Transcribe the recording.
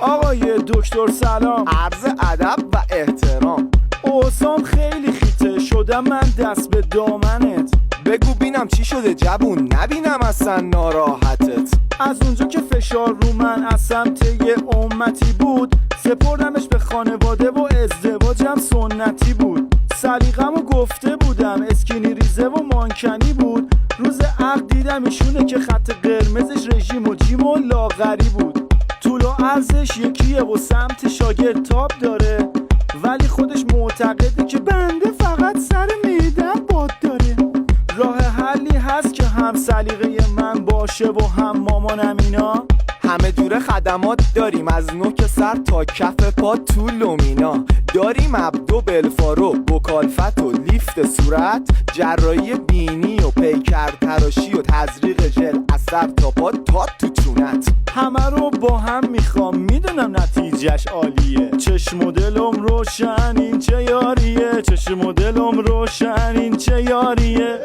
آقای دکتر سلام، عرض ادب و احترام. اوسام خیلی خیته شدم من دست به دامنت. بگو بینم چی شده جوون، نبینم اصلا ناراحتت. از اونجا که فشار رو من از سمت یه امتی بود، سپردمش به خانواده و ازدواجم سنتی بود. سلیقه‌مو گفته بودم، اسکینی ریزه و مانکنی بود. روز عقد دیدم ایشونه که خط قرمزش رژیم و جیم و لاغری بود. طول و عرضش یکیه و سمت شاگرد تاب داره، ولی خودش معتقده که بنده فقط سر معده‌ام باد داره. راه حلی هست که هم سلیقه من باشه و هم مامانم اینا؟ همه جوره خدمات داریم، از نوک سر تا کف پا تو لومینا. داریم ابدو، بلفارو، بکالفت و لیفت صورت، جراحی بینی و پیکر تراشی و تزریق ژل از سر تا پا تا تو چونت. همه رو با هم میخوام، میدونم نتیجهش عالیه. چشم و دلم روشن این چه یاریه، چشم و دلم روشن این چه یاریه.